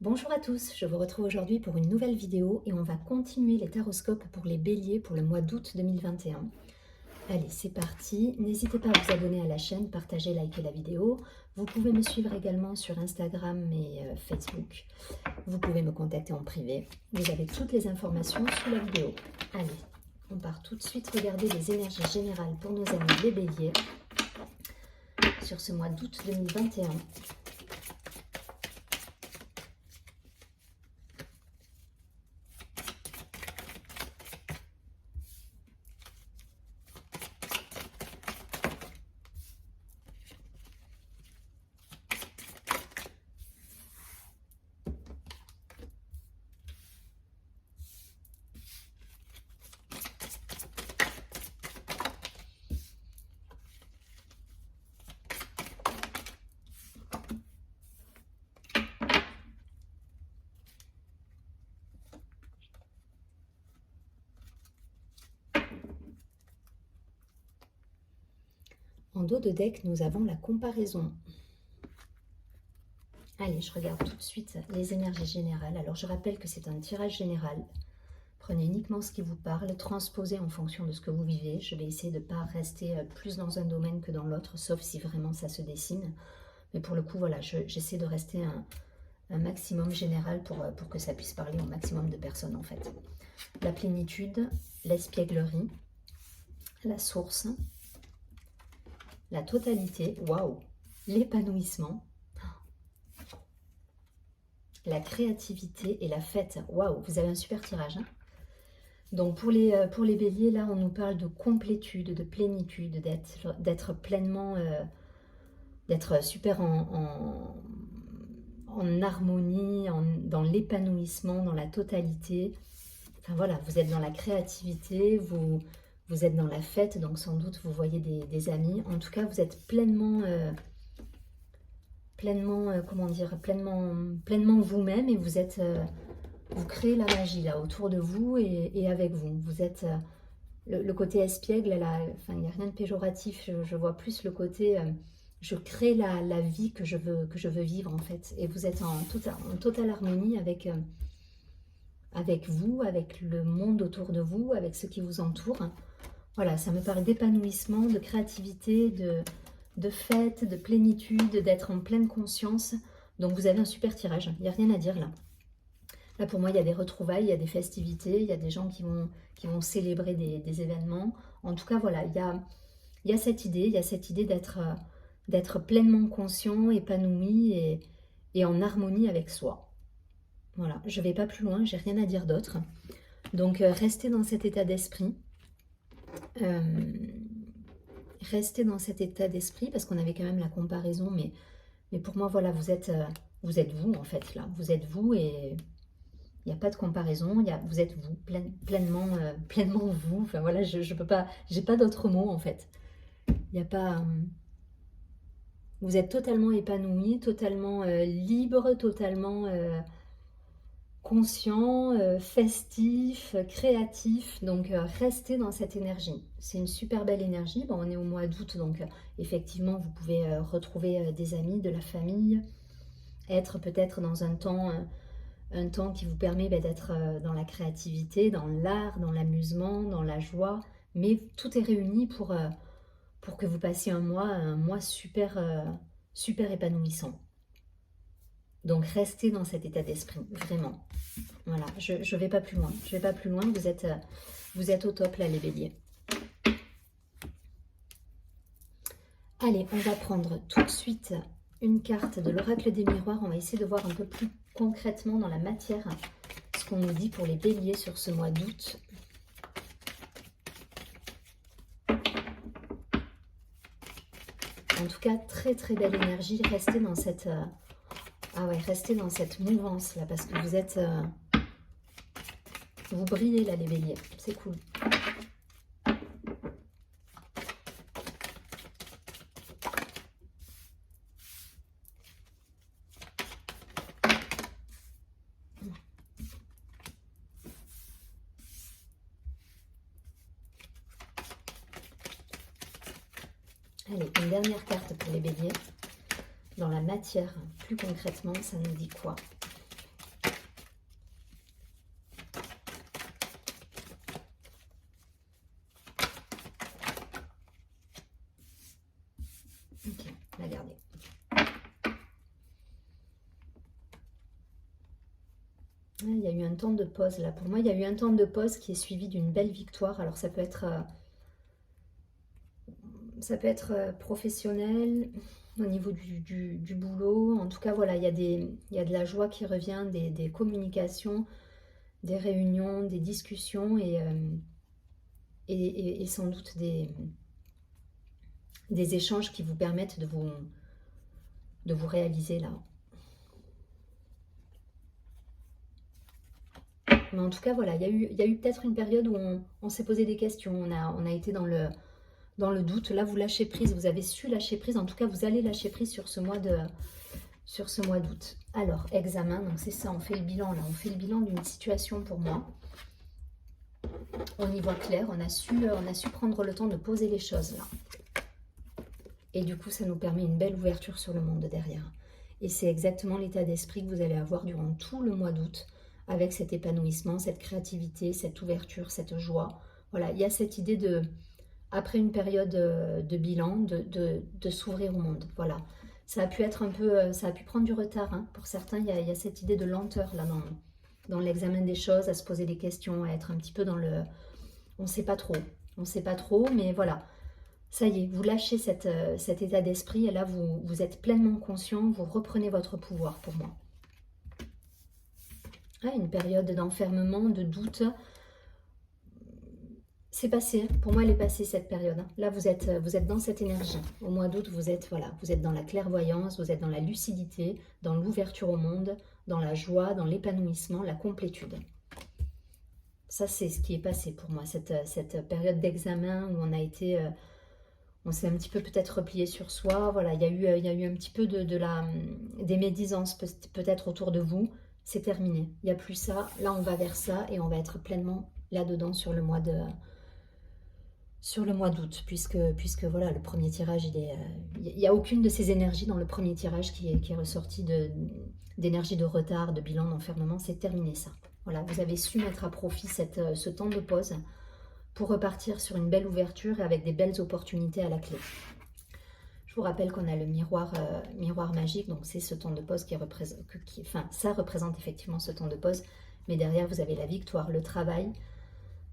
Bonjour à tous, je vous retrouve aujourd'hui pour une nouvelle vidéo et on va continuer les taroscopes pour les béliers pour le mois d'août 2021. Allez, c'est parti. N'hésitez pas à vous abonner à la chaîne, partager, liker la vidéo. Vous pouvez me suivre également sur Instagram et Facebook. Vous pouvez me contacter en privé. Vous avez toutes les informations sous la vidéo. Allez, on part tout de suite regarder les énergies générales pour nos amis les béliers sur ce mois d'août 2021. En dos de deck, nous avons la comparaison. Allez, je regarde tout de suite les énergies générales. Alors, je rappelle que c'est un tirage général. Prenez uniquement ce qui vous parle, transposez en fonction de ce que vous vivez. Je vais essayer de ne pas rester plus dans un domaine que dans l'autre, sauf si vraiment ça se dessine. Mais pour le coup, voilà, j'essaie de rester un maximum général pour que ça puisse parler au maximum de personnes, en fait. La plénitude, l'espièglerie, la source, la totalité, waouh, l'épanouissement, la créativité et la fête. Waouh, vous avez un super tirage. Hein. Donc pour les béliers, là, on nous parle de complétude, de plénitude, d'être pleinement, d'être super en harmonie, dans l'épanouissement, dans la totalité. Enfin voilà, vous êtes dans la créativité, vous êtes dans la fête, donc sans doute vous voyez des amis. En tout cas, vous êtes pleinement... comment dire, pleinement vous-même et vous créez la magie là autour de vous et avec vous. Vous êtes le côté espiègle, là, enfin il n'y a rien de péjoratif. Je vois plus le côté je crée la vie que je veux vivre en fait. Et vous êtes en totale harmonie avec vous, avec le monde autour de vous, avec ce qui vous entoure. Voilà, ça me parle d'épanouissement, de créativité, de fête, de plénitude, d'être en pleine conscience. Donc vous avez un super tirage, il n'y a rien à dire là. Là pour moi il y a des retrouvailles, il y a des festivités, il y a des gens qui vont célébrer des événements. En tout cas voilà, il y a cette idée d'être pleinement conscient, épanoui et en harmonie avec soi. Voilà, je ne vais pas plus loin, j'ai rien à dire d'autre. Donc restez dans cet état d'esprit. Restez dans cet état d'esprit parce qu'on avait quand même la comparaison, mais pour moi, voilà, vous êtes vous en fait là. Vous êtes vous et il n'y a pas de comparaison. Vous êtes vous, pleinement vous. Enfin voilà, je peux pas, j'ai pas d'autres mots en fait. Il n'y a pas. Vous êtes totalement épanoui, totalement libre, totalement conscient, festif, créatif, donc restez dans cette énergie. C'est une super belle énergie. Bon, on est au mois d'août, donc effectivement, vous pouvez retrouver des amis, de la famille, être peut-être dans un temps qui vous permet d'être dans la créativité, dans l'art, dans l'amusement, dans la joie, mais tout est réuni pour que vous passiez un mois super épanouissant. Donc restez dans cet état d'esprit, vraiment. Voilà, je vais pas plus loin. Je vais pas plus loin, vous êtes au top là les béliers. Allez, on va prendre tout de suite une carte de l'oracle des miroirs. On va essayer de voir un peu plus concrètement dans la matière ce qu'on nous dit pour les béliers sur ce mois d'août. En tout cas, très très belle énergie. Restez dans cette... restez dans cette mouvance là parce que vous êtes... vous brillez là les béliers. C'est cool. Allez, une dernière carte pour les béliers. Dans la matière, plus concrètement, ça nous dit quoi? Ouais, il y a eu un temps de pause là. Pour moi, il y a eu un temps de pause qui est suivi d'une belle victoire. Alors ça peut être professionnel, au niveau du boulot. En tout cas, voilà, il y a de la joie qui revient, des communications, des réunions, des discussions et sans doute des échanges qui vous permettent de vous réaliser là. Mais en tout cas, voilà, il y a eu peut-être une période où on s'est posé des questions, on a été dans le doute. Là, vous lâchez prise, vous avez su lâcher prise. En tout cas, vous allez lâcher prise sur ce mois d'août. Alors, examen, donc c'est ça, on fait le bilan là. On fait le bilan d'une situation pour moi. On y voit clair, on a su prendre le temps de poser les choses là. Et du coup, ça nous permet une belle ouverture sur le monde derrière. Et c'est exactement l'état d'esprit que vous allez avoir durant tout le mois d'août, avec cet épanouissement, cette créativité, cette ouverture, cette joie. Voilà, il y a cette idée de, après une période de bilan, de s'ouvrir au monde. Voilà, ça a pu être un peu, ça a pu prendre du retard. Hein. Pour certains, il y a cette idée de lenteur là dans l'examen des choses, à se poser des questions, à être un petit peu dans le... On ne sait pas trop. On ne sait pas trop, mais voilà. Ça y est, vous lâchez cet état d'esprit et là, vous êtes pleinement conscient, vous reprenez votre pouvoir pour moi. Ah, une période d'enfermement, de doute. C'est passé, pour moi elle est passée cette période. Là vous êtes dans cette énergie. Au mois d'août vous êtes, voilà, vous êtes dans la clairvoyance, vous êtes dans la lucidité, dans l'ouverture au monde, dans la joie, dans l'épanouissement, la complétude. Ça c'est ce qui est passé pour moi, cette période d'examen où on a été... on s'est un petit peu peut-être replié sur soi, voilà, il y a eu un petit peu des médisances peut-être autour de vous, c'est terminé, il n'y a plus ça, là on va vers ça et on va être pleinement là-dedans sur le mois d'août, puisque voilà, le premier tirage, il n'y a aucune de ces énergies dans le premier tirage qui est ressorti d'énergie de retard, de bilan, d'enfermement, c'est terminé ça. Voilà, vous avez su mettre à profit ce temps de pause pour repartir sur une belle ouverture et avec des belles opportunités à la clé. Je vous rappelle qu'on a le miroir magique, donc c'est ce temps de pause ça représente effectivement ce temps de pause, mais derrière vous avez la victoire, le travail,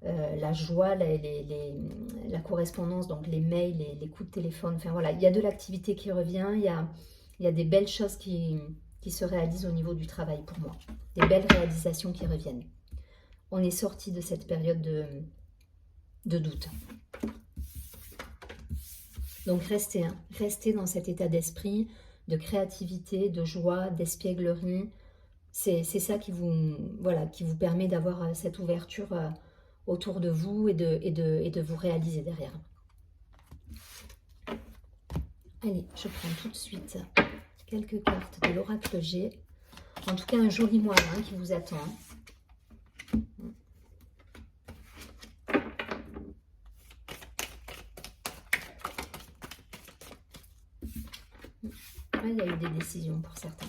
la joie, la correspondance, donc les mails, les coups de téléphone, enfin voilà, il y a de l'activité qui revient, il y a des belles choses qui se réalisent au niveau du travail pour moi, des belles réalisations qui reviennent. On est sorti de cette période de doute. Donc restez dans cet état d'esprit, de créativité, de joie, d'espièglerie. C'est ça qui vous permet d'avoir cette ouverture autour de vous et de vous réaliser derrière. Allez, je prends tout de suite quelques cartes de l'oracle G. En tout cas, un joli mois hein, qui vous attend. Il y a eu des décisions pour certains.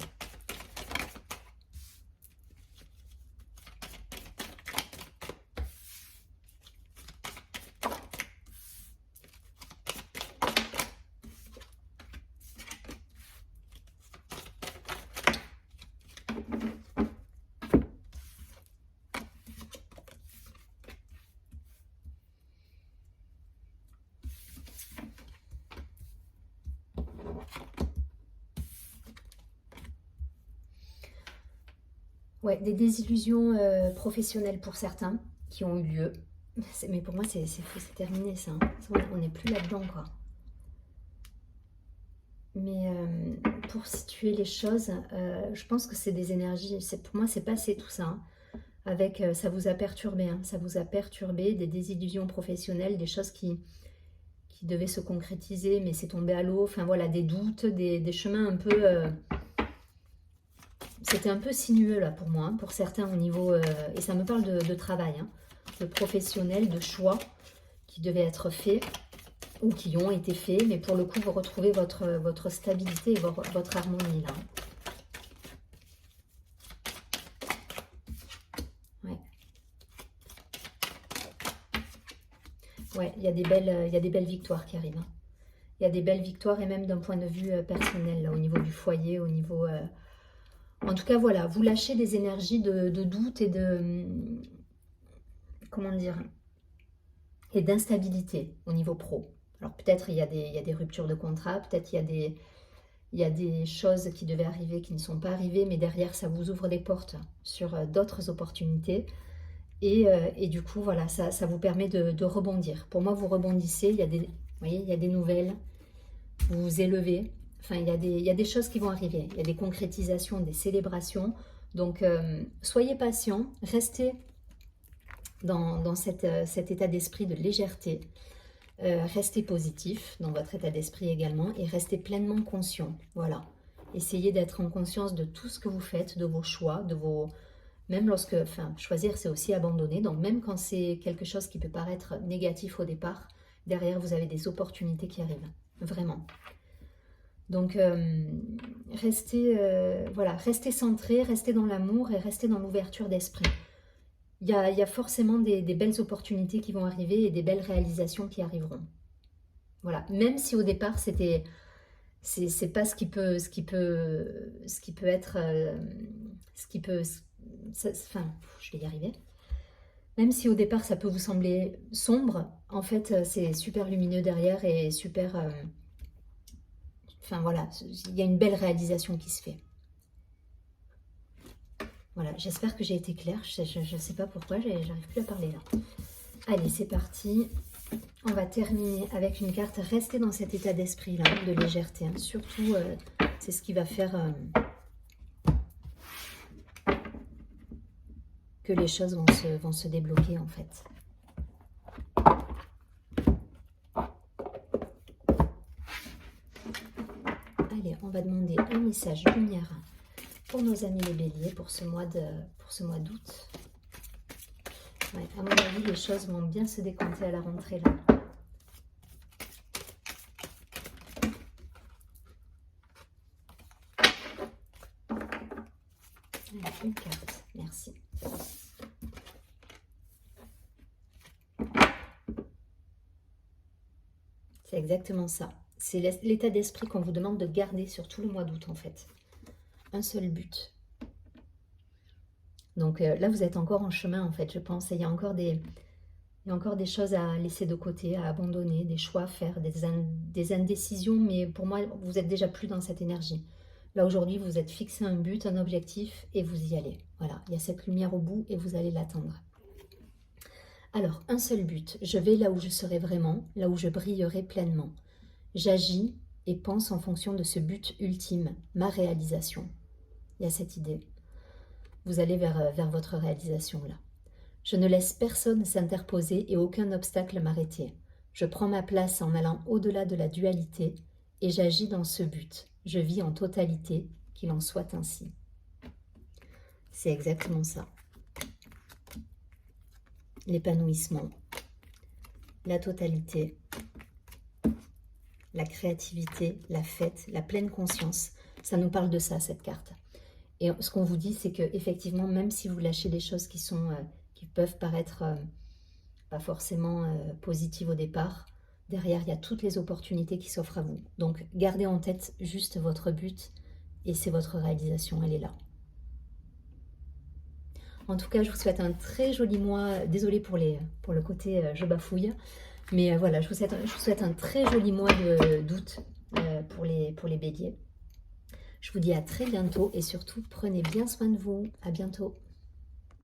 Ouais, des désillusions professionnelles pour certains qui ont eu lieu. Mais pour moi, c'est terminé ça. Hein. On n'est plus là-dedans, quoi. Mais pour situer les choses, je pense que c'est des énergies. Pour moi, c'est passé tout ça. Hein. Avec, ça vous a perturbé. Hein. Ça vous a perturbé, des désillusions professionnelles, des choses qui devaient se concrétiser, mais c'est tombé à l'eau. Enfin voilà, des doutes, des chemins un peu... C'était un peu sinueux là pour moi, hein, pour certains au niveau... et ça me parle de travail, hein, de professionnel, de choix qui devaient être faits ou qui ont été faits. Mais pour le coup, vous retrouvez votre stabilité et votre harmonie là. Ouais. Ouais, il y a des belles victoires qui arrivent. Hein. Il y a des belles victoires et même d'un point de vue personnel, là, au niveau du foyer, au niveau En tout cas, voilà, vous lâchez des énergies de doute et de... Comment dire? Et d'instabilité au niveau pro. Alors peut-être il y a des ruptures de contrat, peut-être il y a des choses qui devaient arriver qui ne sont pas arrivées, mais derrière ça vous ouvre des portes sur d'autres opportunités. Et du coup, voilà, ça vous permet de rebondir. Pour moi, vous rebondissez, vous voyez, il y a des nouvelles, vous vous élevez. Enfin, il y a des choses qui vont arriver. Il y a des concrétisations, des célébrations. Donc, soyez patient, restez dans cet état d'esprit de légèreté. Restez positif dans votre état d'esprit également et restez pleinement conscient. Voilà. Essayez d'être en conscience de tout ce que vous faites, de vos choix, de vos... Même lorsque, enfin, choisir, c'est aussi abandonner. Donc, même quand c'est quelque chose qui peut paraître négatif au départ, derrière, vous avez des opportunités qui arrivent. Vraiment. Donc, voilà, restez centré, restez dans l'amour et restez dans l'ouverture d'esprit. Il y a forcément des belles opportunités qui vont arriver et des belles réalisations qui arriveront. Voilà. Même si au départ, c'est pas ce qui peut être... enfin, je vais y arriver. Même si au départ ça peut vous sembler sombre, en fait c'est super lumineux derrière et super... enfin voilà, il y a une belle réalisation qui se fait. Voilà, j'espère que j'ai été claire. Je ne sais pas pourquoi, j'arrive plus à parler là. Allez, c'est parti. On va terminer avec une carte. Restez dans cet état d'esprit là, de légèreté. Hein. Surtout, c'est ce qui va faire... que les choses vont se débloquer en fait. Allez, on va demander un message lumière pour nos amis les béliers pour ce mois d'août. Ouais, à mon avis, les choses vont bien se décompter à la rentrée là. Allez, une carte, merci. C'est exactement ça. C'est l'état d'esprit qu'on vous demande de garder sur tout le mois d'août en fait. Un seul but. Donc là, vous êtes encore en chemin en fait, je pense. Et il y a encore des choses à laisser de côté, à abandonner, des choix à faire, des indécisions. Mais pour moi, vous êtes déjà plus dans cette énergie. Là, aujourd'hui, vous êtes fixé un but, un objectif et vous y allez. Voilà, il y a cette lumière au bout et vous allez l'atteindre. Alors, un seul but. Je vais là où je serai vraiment, là où je brillerai pleinement. J'agis et pense en fonction de ce but ultime, ma réalisation. Il y a cette idée. Vous allez vers votre réalisation là. Je ne laisse personne s'interposer et aucun obstacle m'arrêter. Je prends ma place en allant au-delà de la dualité et j'agis dans ce but. Je vis en totalité, qu'il en soit ainsi. C'est exactement ça. L'épanouissement, la totalité, la créativité, la fête, la pleine conscience. Ça nous parle de ça, cette carte. Et ce qu'on vous dit, c'est que effectivement, même si vous lâchez des choses qui peuvent paraître pas forcément positives au départ, derrière, il y a toutes les opportunités qui s'offrent à vous. Donc, gardez en tête juste votre but et c'est votre réalisation, elle est là. En tout cas, je vous souhaite un très joli mois. Désolée pour le côté je bafouille. Mais voilà, je vous souhaite un très joli mois d'août pour les béliers. Je vous dis à très bientôt et surtout, prenez bien soin de vous. À bientôt.